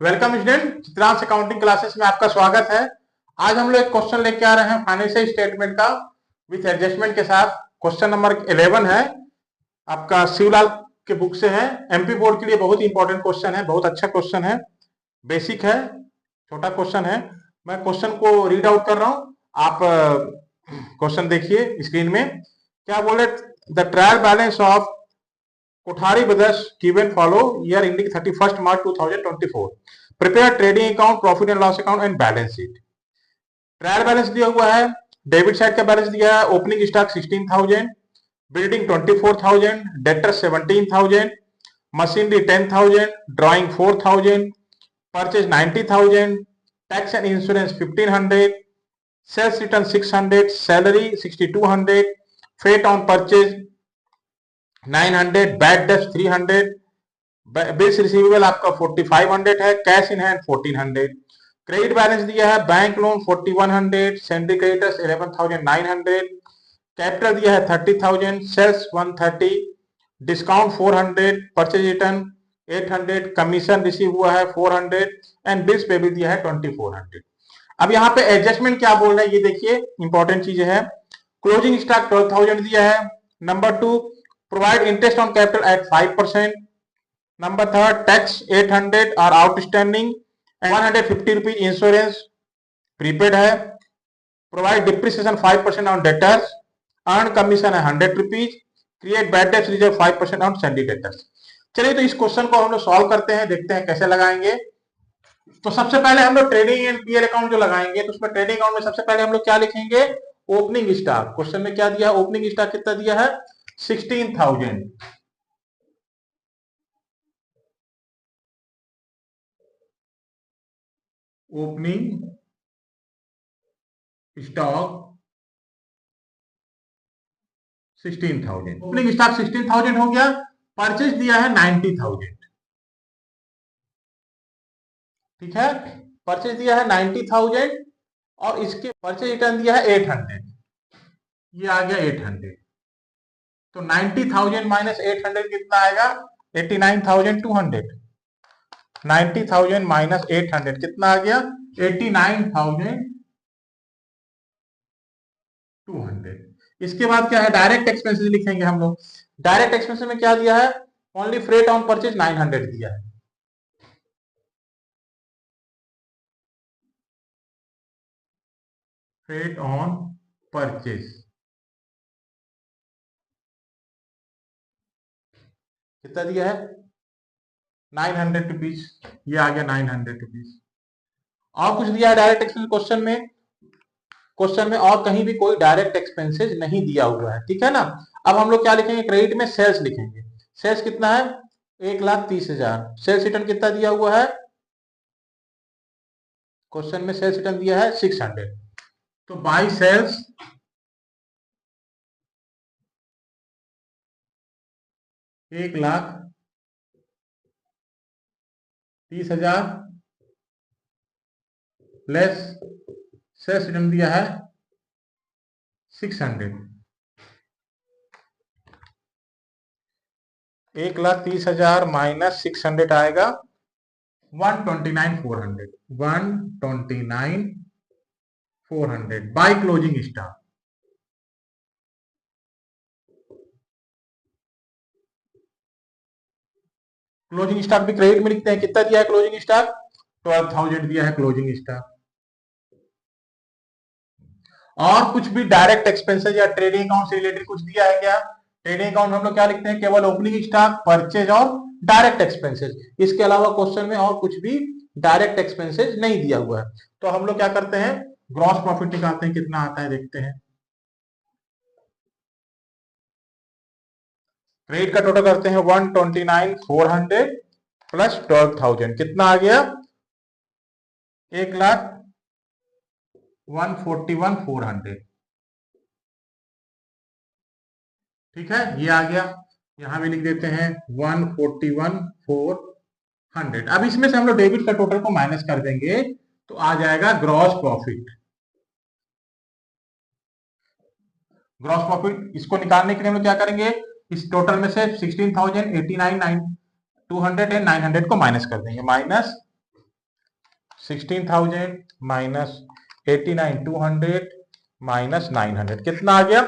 Welcome student, Chitransh accounting classes में आपका स्वागत है। आज हम लोग एक क्वेश्चन लेके आ रहे हैं फाइनेंशियल स्टेटमेंट का विथ एडजस्टमेंट के साथ। क्वेश्चन नंबर 11 है, आपका शिवलाल के बुक से है। एमपी बोर्ड के लिए बहुत इंपॉर्टेंट क्वेश्चन है, बहुत अच्छा क्वेश्चन है, बेसिक है, छोटा क्वेश्चन है। मैं क्वेश्चन को रीड आउट कर रहा हूं, आप क्वेश्चन देखिए स्क्रीन में। क्या बोले, the trial balance of Kothari Brothers given follow year ending 31st March 2024. Prepare trading account, profit and loss account and balance sheet. Trial balance दिया हुआ है, डेबिट साइड का बैलेंस दिया है। Opening stock 16,000, building 24,000, debtor 17,000, machinery 10,000, drawing 4,000, purchase 90,000, tax and insurance 1,500, sales return 600, salary 6,200, freight on purchase 900, bad डेब्ट 300, bills receivable आपका 4,500 है, cash in hand 1,400, credit balance दिया है, bank loan 4,100, salary creditors 11,900, capital दिया है 30,000, sales 130, discount 400, purchase return 800, commission receive हुआ है 400 and bills payable दिया है 2,400। अब यहाँ पे एडजस्टमेंट क्या बोल रहा है ये देखिए, इंपॉर्टेंट चीज है। क्लोजिंग स्टॉक 12,000 दिया है। Number 2, provide interest on capital at 5%. Number 3, tax 800 are outstanding and 150 rupees insurance prepaid है। Provide depreciation 5% on debtors, earn commission है 100 rupees, create bad debts reserve 5% on sandy debtors। चलिए तो इस question को हम लोग सॉल्व करते हैं, देखते हैं कैसे लगाएंगे। तो सबसे पहले हम लोग ट्रेडिंग एंड पीएल अकाउंट जो लगाएंगे, तो उसमें ट्रेडिंग अकाउंट में सबसे पहले हम लोग क्या लिखेंगे, ओपनिंग स्टॉक। क्वेश्चन में क्या दिया है, ओपनिंग स्टॉक कितना दिया है, 16,000। ओपनिंग स्टॉक 16,000, ओपनिंग स्टॉक 16,000 हो गया। परचेज दिया है 90,000, ठीक है, परचेज दिया है 90,000 और इसके परचेज रिटर्न दिया है 800, ये आ गया 800। तो 90,000 माइनस 800 कितना आएगा, 89,200। 90,000 माइनस 800 कितना आ गया, 89,200। इसके बाद क्या है, डायरेक्ट एक्सपेंसेस लिखेंगे हम लोग। डायरेक्ट एक्सपेंसेस में क्या दिया है, ओनली फ्रेट ऑन परचेज 900 दिया है। फ्रेट ऑन परचेज कितना दिया है, 900 रुपीज, ये आ गया 900 रुपीज। और कुछ दिया है डायरेक्ट एक्सपेंस क्वेश्चन में, क्वेश्चन में और कहीं भी कोई डायरेक्ट एक्सपेंसेस नहीं दिया हुआ है, ठीक है ना। अब हम लोग क्या लिखेंगे, क्रेडिट में सेल्स लिखेंगे। सेल्स कितना है, 1,30,000। सेल्स रिटर्न कितना दिया हुआ है, क्वेश्चन में सेल्स रिटर्न दिया है 600। तो by sales 1,30,000 less sales return दिया है 600। 1,30,000 माइनस 600 आएगा 129,400। 129,400 by closing stock. Closing stock भी क्रेडिट में लिखते हैं, कितना दिया है क्लोजिंग स्टॉक, 12,000 दिया है क्लोजिंग स्टॉक। और कुछ भी डायरेक्ट एक्सपेंसेस या ट्रेडिंग अकाउंट से रिलेटेड कुछ दिया है क्या, ट्रेडिंग अकाउंट हम लोग क्या लिखते हैं, केवल ओपनिंग स्टॉक, परचेज और डायरेक्ट एक्सपेंसेस। इसके अलावा क्वेश्चन में और कुछ भी डायरेक्ट एक्सपेंसेस नहीं दिया हुआ है। तो हम लोग क्या करते हैं, ग्रॉस प्रॉफिट निकालते हैं, कितना आता है देखते हैं। क्रेडिट का टोटल करते हैं 129,400 प्लस 12,000, कितना आ गया, 1,41,400। ठीक है, ये आ गया, यहां भी लिख देते हैं 1,41,400। अब इसमें से हम लोग डेबिट का टोटल को माइनस कर देंगे तो आ जाएगा ग्रॉस प्रॉफिट। ग्रॉस प्रॉफिट इसको निकालने के लिए हम लोग क्या करेंगे, इस टोटल में से 16,000, 89,200 एंड 900 को माइनस कर देंगे, माइनस 16,000 माइनस 89,200 माइनस 900 कितना आ गया?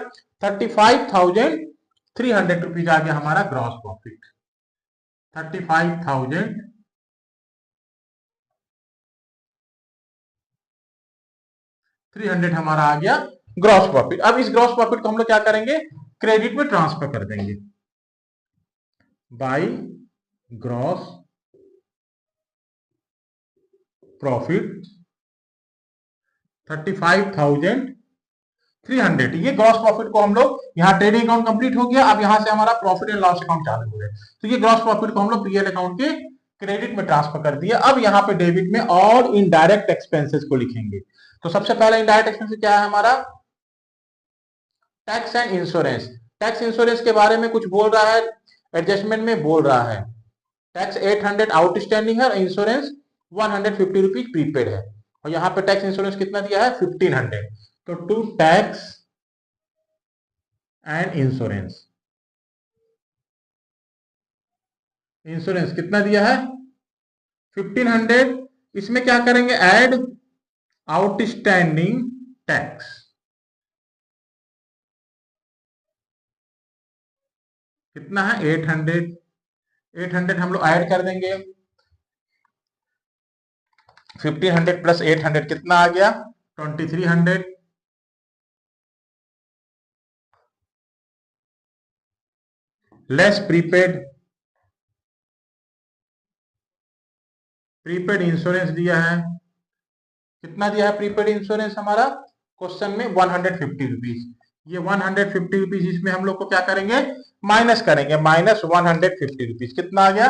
35,300 रुपीज आ गया हमारा ग्रॉस प्रॉफिट। 35,300 हमारा आ गया ग्रॉस प्रॉफिट। अब इस ग्रॉस प्रॉफिट को हम लोग क्या करेंगे? क्रेडिट में ट्रांसफर कर देंगे बाई ग्रॉस प्रॉफिट 35,300। ये ग्रॉस प्रॉफिट को हम लोग यहाँ ट्रेडिंग अकाउंट कंप्लीट हो गया। अब यहां से हमारा प्रॉफिट एंड लॉस अकाउंट चालू हो गया। तो ये ग्रॉस प्रॉफिट को हम लोग पीएल अकाउंट के क्रेडिट में ट्रांसफर कर दिया। अब यहाँ पे डेबिट में और इनडायरेक्ट एक्सपेंसेस को लिखेंगे। तो सबसे पहला इनडायरेक्ट एक्सपेंसेस क्या है हमारा? Tax and insurance. Tax insurance के बारे में कुछ बोल रहा है, एडजस्टमेंट में बोल रहा है। टैक्स 800 आउटस्टैंडिंग है और इंश्योरेंस 150 रुपीज प्रीपेड है। और यहाँ पे टैक्स इंश्योरेंस कितना दिया है? 1500। तो to tax and insurance, insurance कितना दिया है? 1500। इसमें क्या करेंगे? Add outstanding tax. कितना है? 800। 800 हम लोग ऐड कर देंगे। 1500 प्लस 800 कितना आ गया? 2300। लेस प्रीपेड, प्रीपेड इंश्योरेंस दिया है। कितना दिया है प्रीपेड इंश्योरेंस हमारा क्वेश्चन में? 150 रुपीज। ये 150 रुपीज इसमें हम लोग को क्या करेंगे? माइनस करेंगे। माइनस 150 रुपीज कितना आ गया?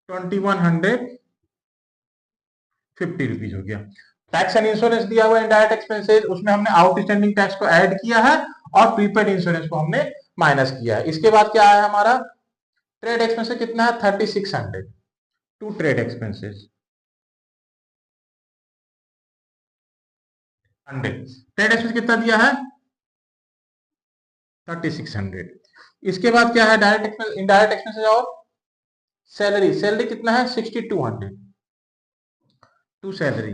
2150 रुपीज हो गया। टैक्स एंड इंश्योरेंस दिया हुआ इनडायरेक्ट एक्सपेंसेस, उसमें हमने आउटस्टैंडिंग टैक्स को ऐड किया है और प्रीपेड इंश्योरेंस को हमने माइनस किया है। इसके बाद क्या है हमारा? ट्रेड एक्सपेंसेस कितना है? 3600 to trade expenses 100। Trade expense कितना दिया है? 3600। इसके बाद क्या है? डायरेक्ट एक्सपेंस, इनडायरेक्ट एक्सपेंसेस और सैलरी। सैलरी कितना है? 6200 टू सैलरी।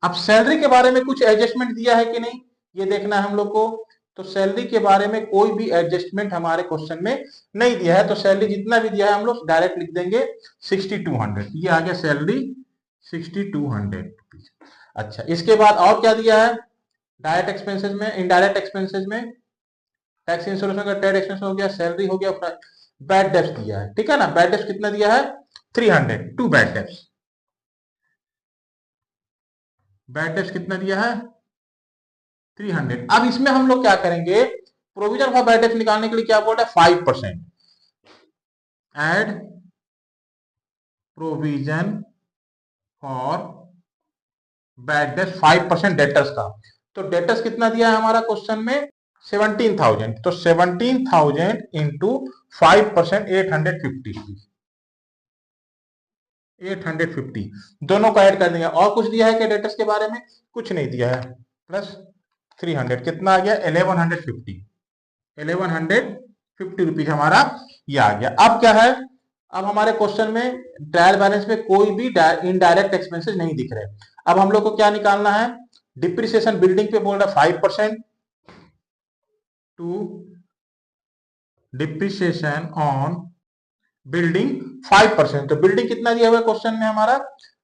अब सैलरी के बारे में कुछ एडजस्टमेंट दिया है कि नहीं, ये देखना है हम लोग को। तो सैलरी के बारे में कोई भी एडजस्टमेंट हमारे क्वेश्चन में नहीं दिया है। तो सैलरी जितना भी दिया है हम लोग डायरेक्ट लिख देंगे 6200। ये आ गया सैलरी 6200। अच्छा, इसके बाद और क्या दिया है डायरेक्ट एक्सपेंसेस में? इनडायरेक्ट एक्सपेंसेस में टैक्स इंश्योरेंस का ट्रेड एक्सपेंस हो गया, सैलरी हो गया, बैड डेब्ट दिया है। ठीक है ना? बैड डेब्ट कितना दिया है? 300 टू बैड डेब्ट। बैड डेब्ट कितना दिया है? 300। अब इसमें हम लोग क्या करेंगे? प्रोविजन फॉर बैड डेब्ट निकालने के लिए क्या बोल रहा है? 5%। एड प्रोविजन फॉर बैड डेब्ट 5% डेटर्स का। तो डेटर्स कितना दिया है हमारा क्वेश्चन में? 17,000। तो 17,000 इंटू 5% 850। 850 दोनों को ऐड कर देंगे। और कुछ दिया है क्या डेटर्स के बारे में? कुछ नहीं दिया है। प्लस 300 कितना आ गया? 1150। 1150 रुपीज हमारा ये आ गया। अब क्या है? अब हमारे क्वेश्चन में ट्रायल बैलेंस में कोई भी इनडायरेक्ट एक्सपेंसेस नहीं दिख रहे। अब हम लोग को क्या निकालना है? डिप्रिसिएशन बिल्डिंग पे बोल रहा है 5% टू डिप्रिसिएशन ऑन बिल्डिंग 5%। तो बिल्डिंग कितना दिया हुआ है क्वेश्चन में हमारा?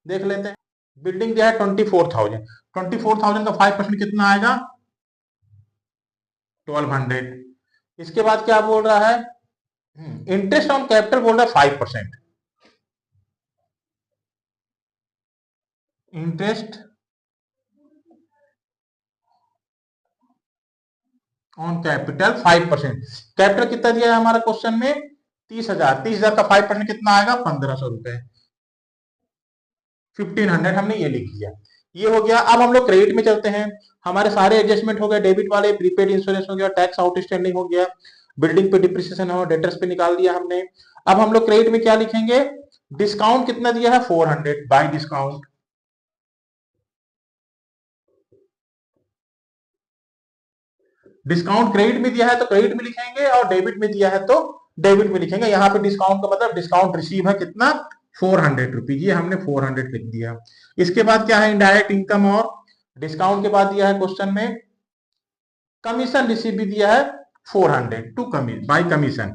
देख लेते हैं। बिल्डिंग दिया है 24,000। 24,000 का 5% कितना आएगा? 1200। इसके बाद क्या बोल रहा है? इंटरेस्ट ऑन कैपिटल बोल रहा है 5%। Interest on capital 5%। कैपिटल कितना दिया है हमारा क्वेश्चन में? 30,000। 30,000 का 5% कितना आएगा? 1500 रुपए। 1500 हमने ये लिख दिया। ये हो गया। अब हम लोग क्रेडिट में चलते हैं। हमारे सारे एडजस्टमेंट हो गए, डेबिट वाले, प्रीपेड इंश्योरेंस हो गया, टैक्स आउटस्टैंडिंग हो गया, बिल्डिंग पे डिप्रिसिएशन हो, डेटर्स पे निकाल दिया हमने। अब हम लोग क्रेडिट में क्या लिखेंगे? डिस्काउंट कितना दिया है? 400 बाय डिस्काउंट। डिस्काउंट क्रेडिट में दिया है तो क्रेडिट में लिखेंगे और डेबिट में दिया है तो डेबिट में लिखेंगे। यहाँ पे डिस्काउंट का मतलब डिस्काउंट रिसीव है कितना? ₹400, ये हमने 400 लिख दिया। इसके बाद क्या है, इनडायरेक्ट इनकम और डिस्काउंट के बाद दिया है क्वेश्चन में कमीशन रिसीव भी दिया है 400 टू बाई कमीशन।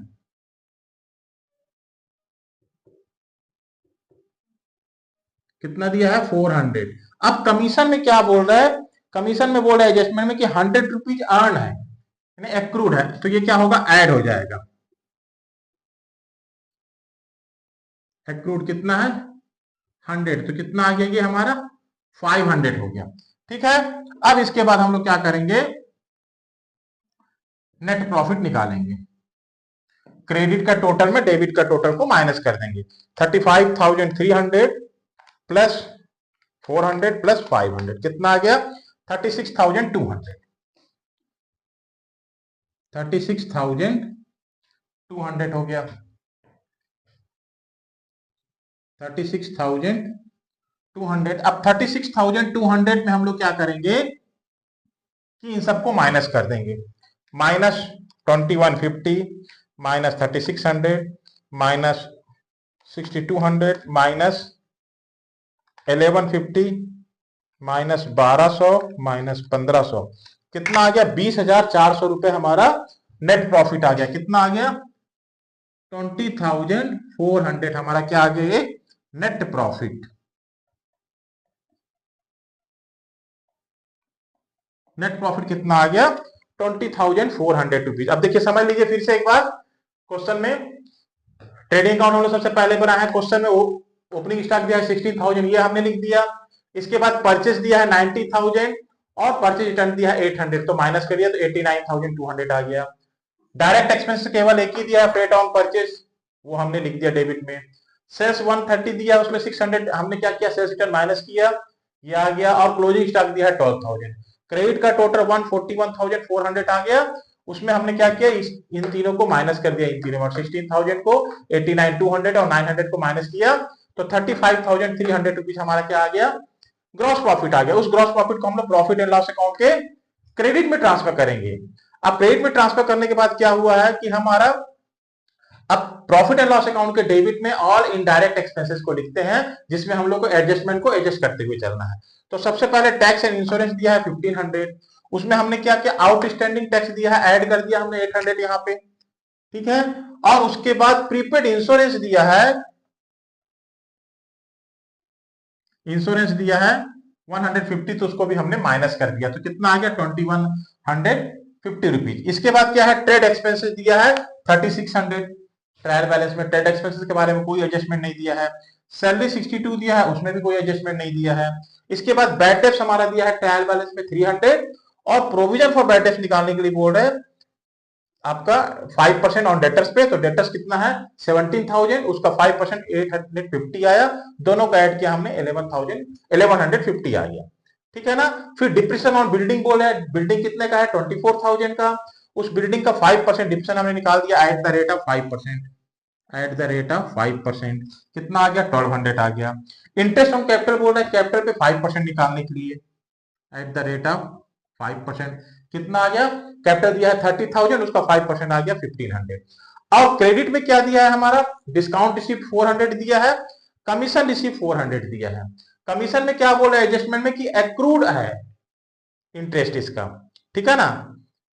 कितना दिया है, 400। अब कमीशन में क्या बोल रहा है, कमीशन में बोल रहा है एडजस्टमेंट में कि ₹100 अर्न है, यानी एक्रूड है, तो ये क्या होगा, ऐड हो जाएगा। एक्रूड कितना है, 100, तो कितना आ गया ये हमारा 500 हो गया। ठीक है, अब इसके बाद हम लोग क्या करेंगे, नेट प्रॉफिट निकालेंगे। क्रेडिट का टोटल में डेबिट का टोटल को माइनस कर देंगे। 35,300 प्लस 400 प्लस 500 कितना आ गया, 36,200। 36,200 हो गया। 36,200। अब 36,200 में हम लोग क्या करेंगे कि इन सबको माइनस कर देंगे। Minus 2150 minus 3600 minus 6200 minus 1150 minus 1200 minus 1500 कितना आ गया, 20,400 रुपए हमारा नेट प्रॉफिट आ गया। कितना आ गया, 20,400 हमारा क्या आ गया, ये नेट प्रॉफिट। नेट प्रॉफिट कितना आ गया, 20,400 रुपीज। अब देखिए समझ लीजिए फिर से एक बार, क्वेश्चन में ट्रेडिंग अकाउंट हम लोग सबसे पहले बनाया है। क्वेश्चन में ओपनिंग स्टॉक दिया है 16,000, ये हमने लिख दिया। इसके बाद परचेस दिया है 90,000 और परचेज रिटर्न दिया है 800, तो माइनस करिए तो 89,200 आ गया। डायरेक्ट एक्सपेंस केवल एक ही दिया है, फ्रेट ऑन परचेस, वो हमने लिख दिया डेबिट में। सेल्स 130 दिया, उसमें 600 हमने क्या किया, सेल्स रिटर्न माइनस किया, ये आ गया। और क्लोजिंग स्टॉक दिया है 12,000। क्रेडिट का टोटल 141,400 आ गया, उसमें हमने क्या किया, इन तीनों को माइनस कर दिया, इन तीनों में 16,000 को 89,200 और 900 को माइनस किया, तो 35,300 रुपीज हमारा क्या आ गया, ग्रॉस प्रॉफिट आ गया। उस ग्रॉस प्रॉफिट को हम लोग प्रॉफिट एंड लॉस अकाउंट के क्रेडिट में ट्रांसफर करेंगे। अब क्रेडिट में ट्रांसफर करने के बाद क्या हुआ है कि हमारा अब प्रॉफिट एंड लॉस अकाउंट के डेबिट में ऑल इनडायरेक्ट एक्सपेंसेस को लिखते हैं, जिसमें हम लोग को एडजस्टमेंट को एडजस्ट करते हुए चलना है। तो सबसे पहले टैक्स एंड इंश्योरेंस दिया है 1500, उसमें हमने क्या किया, आउटस्टैंडिंग टैक्स दिया है, ऐड कर दिया हमने 800 यहाँ पे। ठीक है, और उसके बाद प्रीपेड इंश्योरेंस दिया है, इंश्योरेंस दिया है 150, तो उसको भी हमने माइनस कर दिया, तो कितना आ गया 2150 रुपीज। इसके बाद क्या है, ट्रेड एक्सपेंसेस दिया है 3600, ट्रायल बैलेंस में ट्रेड एक्सपेंसेस के बारे में कोई एडजस्टमेंट नहीं दिया है। सैलरी 62 दिया है, उसमें भी कोई एडजस्टमेंट नहीं दिया है। इसके बाद बैड डेब्ट्स हमारा दिया है ट्रायल बैलेंस में 300, और प्रोविजन फॉर बैड डेब्ट्स निकालने के लिए बोल रहे हैं आपका 5% ऑन डेटर्स पे, तो डेटर्स कितना है 17,000, उसका 5% 850 आया, दोनों का ऐड किया हमने 11,150 आ गया। ठीक है ना। फिर डिप्रेशन ऑन बिल्डिंग बोल है, बिल्डिंग कितने का है 24,000 का, उस बिल्डिंग का 5% डिप्रेशन हमने निकाल दिया at the rate of 5%, at the rate of 5%, कितना आ गया 1200 आ गया। इंटरेस्ट ऑन कैपिटल बोल रहा है, कैपिटल पे 5% निकालने के लिए एट द रेट ऑफ 5%, कितना आ गया, कैपिटल दिया है 30,000, उसका 5% आ गया 1500। और क्रेडिट में क्या दिया है हमारा, डिस्काउंट रिसीव 400 दिया है, कमीशन रिसीव 400 दिया है। कमीशन में क्या बोल रहा है एडजस्टमेंट में कि एक्रूड है इंटरेस्ट इसका। ठीक है ना,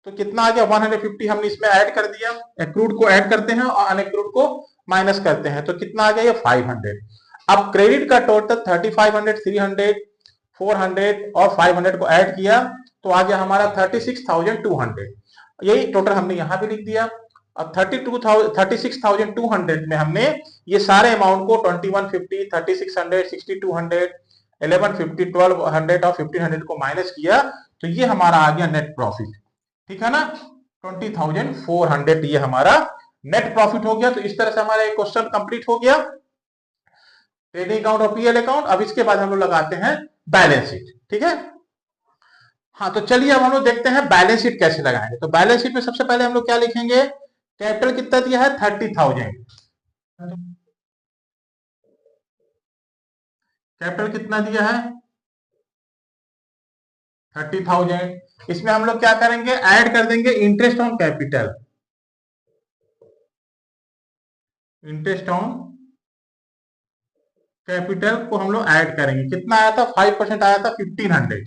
तो कितना आ गया 150 हमने इसमें ऐड कर दिया, एक्रूड को ऐड करते हैं और अनएक्रूड को माइनस करते हैं, तो कितना आ गया ये 500। अब क्रेडिट का टोटल 3500, 300, 400 और 500 को ऐड किया, तो आ गया हमारा 36,200, यही टोटल हमने यहां भी लिख दिया। अब 36,200 में हमने ये सारे अमाउंट को 2150, 3600, 6200, 1150, 1200 और 1500 को माइनस किया, तो ये हमारा आ गया नेट प्रॉफिट। ठीक है ना, 20,400 ये हमारा नेट प्रॉफिट हो गया। तो इस तरह से हमारा एक क्वेश्चन कंप्लीट हो गया, ट्रेडिंग अकाउंट और पीएल अकाउंट। अब इसके बाद हम लोग लगाते हैं बैलेंस शीट। ठीक है, हाँ तो चलिए अब हम लोग देखते हैं बैलेंस शीट कैसे लगाएंगे। तो बैलेंस शीट में सबसे पहले हम लोग क्या लिखेंगे, कैपिटल कितना दिया है 30,000, कैपिटल कितना दिया है 30,000। इसमें हम लोग क्या करेंगे, ऐड कर देंगे interest on capital, interest on capital को हम लोग ऐड करेंगे। कितना आया था? 5% आया था, 1500।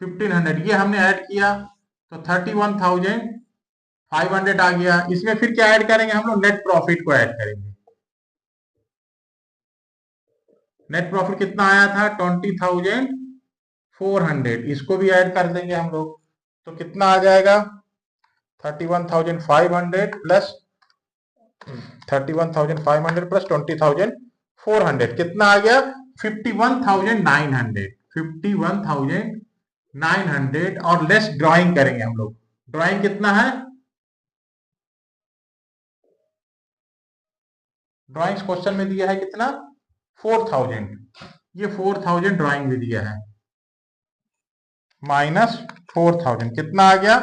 1500 ये हमने ऐड किया तो 31,500 आ गया। इसमें फिर क्या ऐड करेंगे हम लोग? नेट प्रॉफिट को ऐड करेंगे। नेट प्रॉफिट कितना आया था? 20,400। इसको भी ऐड कर देंगे हम लोग, तो कितना आ जाएगा? 31,500 प्लस 31,500 प्लस 20,400 कितना आ गया? 51,900। 51,900 और लेस ड्राइंग करेंगे हम लोग। ड्राइंग कितना है? ड्राइंग्स क्वेश्चन में दिया है कितना? 4,000। ये 4,000 ड्राइंग भी दिया है, माइनस 4,000 कितना आ गया?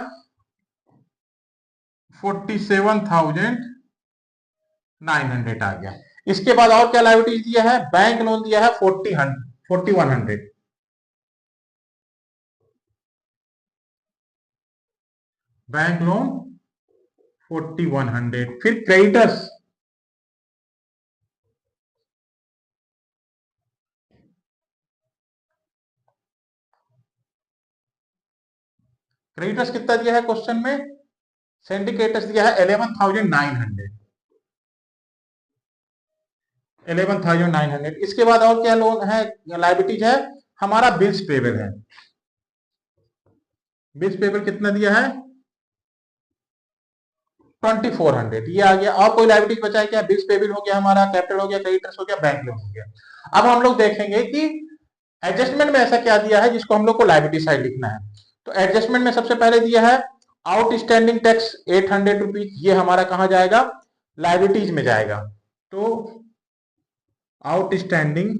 47,900 आ गया। इसके बाद और क्या लायबिलिटीज दिया है? बैंक लोन दिया है 4100। Bank loan 4100। फिर क्रेडिटर्स, क्रेडिटर्स कितना दिया है क्वेश्चन में? सिंडिकेटर्स दिया है 11,900। 11,900। इसके बाद और क्या लोन है, लायबिलिटीज है? हमारा बिल्स पेबल है। बिल्स पेबल कितना दिया है? 2,400 ये आ गया। और कोई लायबिलिटीज बचा है क्या? बिल्स पेबल हो गया हमारा, कैपिटल हो गया, क्रेडिटर्स हो गया, बैंक लोन हो गया। अब हम लोग देखेंगे कि एडजस्टमेंट में ऐसा क्या दिया है जिसको हम लोग को लायबिलिटी साइड लिखना है। तो एडजस्टमेंट में सबसे पहले दिया है आउटस्टैंडिंग टैक्स 800 रुपीज। ये हमारा कहां जाएगा? लायबिलिटीज में जाएगा। तो आउटस्टैंडिंग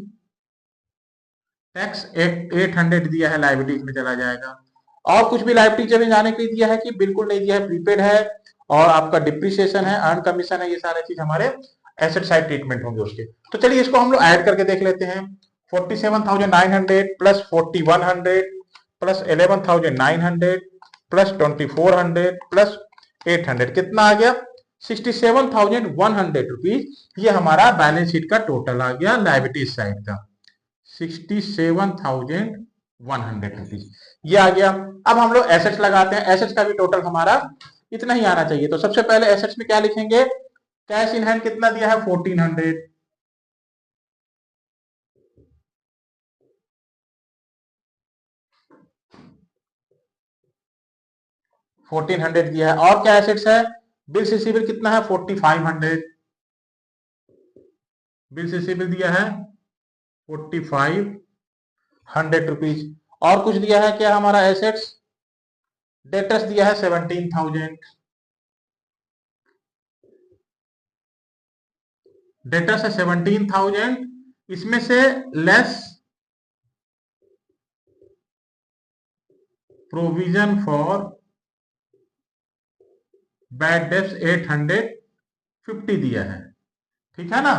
टैक्स 800 दिया है, लायबिलिटीज में चला जाएगा। और कुछ भी लायबिलिटीज अभी जाने के लिए दिया है कि बिल्कुल नहीं दिया है? प्रीपेड है और आपका डिप्रिसिएशन है, अर्न कमीशन है, ये सारे चीज हमारे एसेट साइड ट्रीटमेंट होंगे उसके। तो चलिए इसको हम लोग ऐड करके देख लेते हैं। 47,900 प्लस 4,100 प्लस 11,900 प्लस 2,400 प्लस 800 कितना आ गया? 67,100 रुपीज। ये हमारा बैलेंस शीट का टोटल आ गया लायबिलिटीज साइड का, 67,100 रुपीज ये आ गया। अब हम लोग एसेट्स लगाते हैं। एसेट्स का भी टोटल हमारा इतना ही आना चाहिए। तो सबसे पहले एसेट्स में क्या लिखेंगे? कैश इन हैंड कितना दिया है? 1,400। 1,400 दिया है। और क्या एसेट्स है? बिल्स रिसीवेबल कितना है? 4,500। बिल्स रिसीवेबल दिया है 4,500 रुपीज। और कुछ दिया है क्या हमारा एसेट्स? डेटर्स दिया है 17,000। डेटर्स है 17,000। इसमें से less provision for bad debts 850 दिया है, ठीक है ना?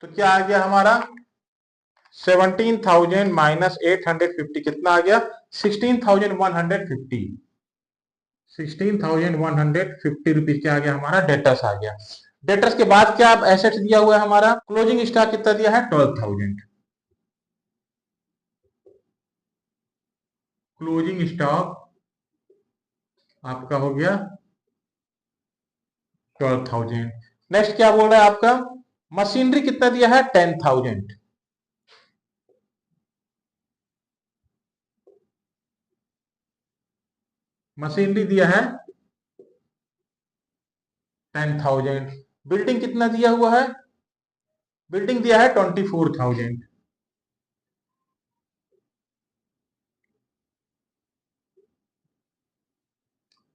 तो क्या आ गया हमारा? 17,000 माइनस 850 कितना आ गया? 16,150। 16,150 रुपीज क्या आ गया हमारा? डेटर्स आ गया। डेटर्स के बाद क्या अब एसेट्स दिया हुआ है हमारा? क्लोजिंग स्टॉक कितना दिया है? 12,000। क्लोजिंग स्टॉक आपका हो गया 12,000। नेक्स्ट क्या बोल रहा है आपका? मशीनरी कितना दिया है? 10,000। मशीनरी दिया है 10,000। बिल्डिंग कितना दिया हुआ है? बिल्डिंग दिया है 24,000।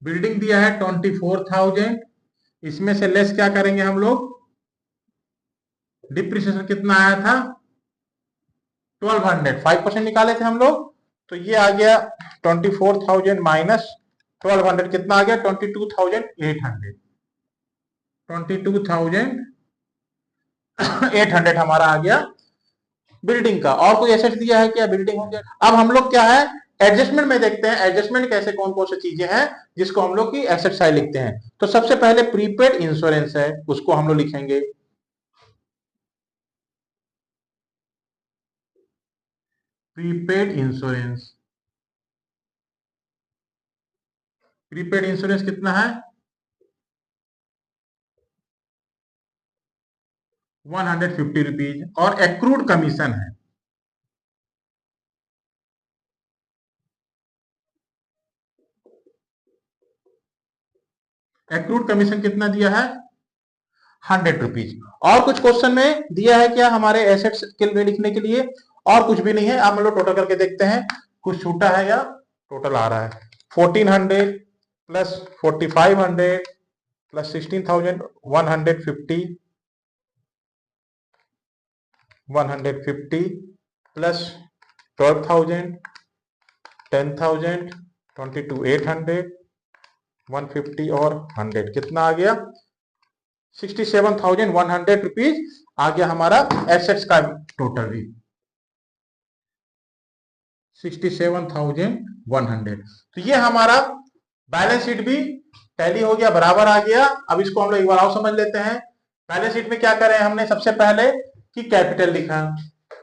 बिल्डिंग दिया है 24,000। इसमें से लेस क्या करेंगे हम लोग? डिप्रिसिएशन कितना आया था? 1,200। 5% निकाले थे हम लोग, तो ये आ गया 24,000 माइनस 1,200 कितना आ गया? 22,800। 22,800 हमारा आ गया बिल्डिंग का। और कोई एसेट दिया है क्या? बिल्डिंग हो गया। अब हम लोग क्या है, एडजस्टमेंट में देखते हैं एडजस्टमेंट कैसे कौन कौन सी चीजें हैं जिसको हम लोग की एसेट साइड लिखते हैं। तो सबसे पहले प्रीपेड इंश्योरेंस है, उसको हम लोग लिखेंगे। Prepaid insurance. प्रीपेड इंश्योरेंस कितना है? 150 रुपीज। और एक्रूड कमीशन है, एक्रूड कमीशन कितना दिया है? 100 रुपीज। और कुछ क्वेश्चन में दिया है क्या हमारे एसेट्स के लिए लिखने के लिए? और कुछ भी नहीं है। आप हम लोग टोटल करके देखते हैं कुछ छूटा है या टोटल आ रहा है। 1400 प्लस 4500 प्लस 16,150 150 प्लस 12,000 10,000 22,800 150 और 100 कितना आ गया? 67,100 रुपीज आ गया हमारा एसेट्स का टोटल भी 67,100। तो ये हमारा बैलेंस शीट भी टैली हो गया, बराबर आ गया। अब इसको हम लोग एक बार और समझ लेते हैं। बैलेंस शीट में क्या करें हमने? सबसे पहले कि कैपिटल लिखा,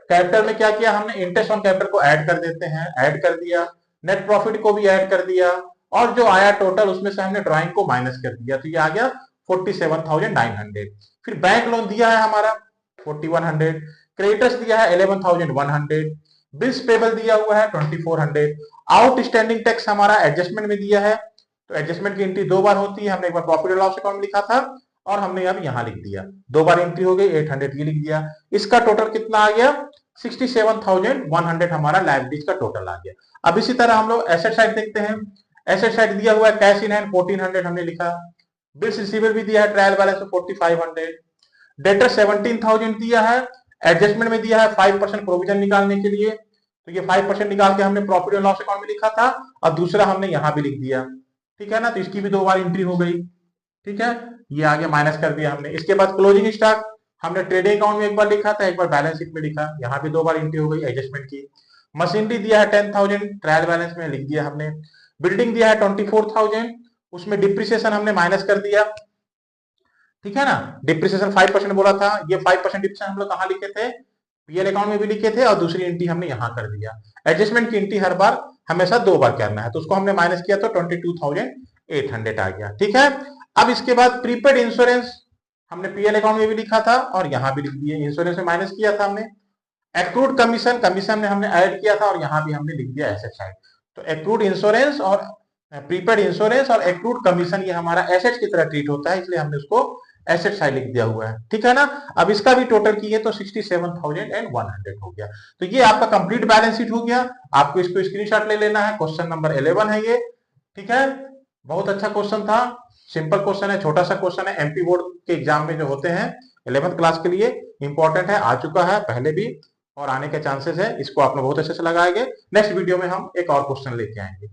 कैपिटल में क्या किया हमने? इंटरेस्ट ऑन कैपिटल को ऐड कर देते हैं, ऐड कर दिया। नेट प्रॉफिट को भी ऐड कर दिया, और जो आया टोटल उसमें से हमने ड्राइंग को माइनस कर दिया, तो ये आ गया 47,900। फिर बैंक लोन दिया है हमारा 4100, क्रेडिटर्स दिया है 11,100, बिल्स पेबल दिया हुआ है 2400, आउटस्टैंडिंग टैक्स हमारा एडजस्टमेंट में दिया है, तो एडजस्टमेंट की एंट्री दो बार होती है। हमने एक बार प्रॉफिट एंड लॉस अकाउंट में लिखा था और हमने अब यहां लिख दिया, दो बार एंट्री हो गई, 800 ये लिख दिया। इसका टोटल कितना आ गया? 67,100 हमारा लायबिलिटीज का टोटल आ गया। अब इसी तरह हम लोग एसेट साइड देखते हैं। एसेट साइड दिया हुआ है कैश इन हैंड 1400 हमने लिखा, बिल्स रिसीवेबल भी दिया है ट्रायल बैलेंस 4500, डेटर 17,000 दिया है, एडजस्टमेंट में दिया है 5% प्रोविजन निकालने के लिए, तो ये 5% निकाल के हमने प्रॉफिट एंड लॉस अकाउंट में लिखा था, और दूसरा हमने यहां भी लिख दिया, ठीक है ना। तो इसकी भी दो बार एंट्री हो गई, ठीक है। ये आगे माइनस कर दिया हमने। इसके बाद क्लोजिंग स्टॉक हमने ट्रेडिंग अकाउंट में एक बार लिखा था, एक बार बैलेंस शीट में लिखा, यहाँ भी दो बार एंट्री हो गई एडजस्टमेंट की। मशीनरी दिया है 10,000 ट्रायल बैलेंस में लिख दिया हमने। बिल्डिंग दिया है 24,000, उसमें डिप्रिसिएशन हमने माइनस कर दिया, ठीक है ना। डिप्रिसिएशन 5% बोला था, ये 5% डिप्रिसिएशन हम लोग कहाँ लिखे थे? पीएल अकाउंट में भी लिखे थे, और दूसरी एंट्री हमने यहाँ कर दिया। एडजस्टमेंट की एंट्री हर बार हमेशा दो बार करना है, तो उसको हमने माइनस किया तो 22,800 आ गया, ठीक है। अब इसके बाद प्रीपेड इंश्योरेंस हमने पीएल अकाउंट में भी लिखा था और यहाँ भी लिख दिया, इंश्योरेंस में माइनस किया था हमने। एक्रूड कमीशन, कमीशन में हमने ऐड किया था और यहाँ भी हमने लिख दिया एसेट साइड। तो एक्रूड इंश्योरेंस और प्रीपेड इंश्योरेंस और एक्रूड कमीशन ये हमारा एसेट की तरह ट्रीट होता है, इसलिए हमने उसको एसेट साइड लिख दिया हुआ है, ठीक है ना। अब इसका भी टोटल किए तो 67,100 हो गया। तो ये आपका कंप्लीट बैलेंस शीट हो गया। आपको इसको स्क्रीनशॉट ले लेना है। क्वेश्चन नंबर 11 है ये, ठीक है। बहुत अच्छा क्वेश्चन था, सिंपल क्वेश्चन है, छोटा सा क्वेश्चन है, एमपी बोर्ड के एग्जाम में जो होते हैं 11th क्लास के लिए इंपॉर्टेंट है, आ चुका है पहले भी और आने के चांसेस है। इसको आप लोग बहुत अच्छे से लगाएंगे। नेक्स्ट वीडियो में हम एक और क्वेश्चन लेके आएंगे।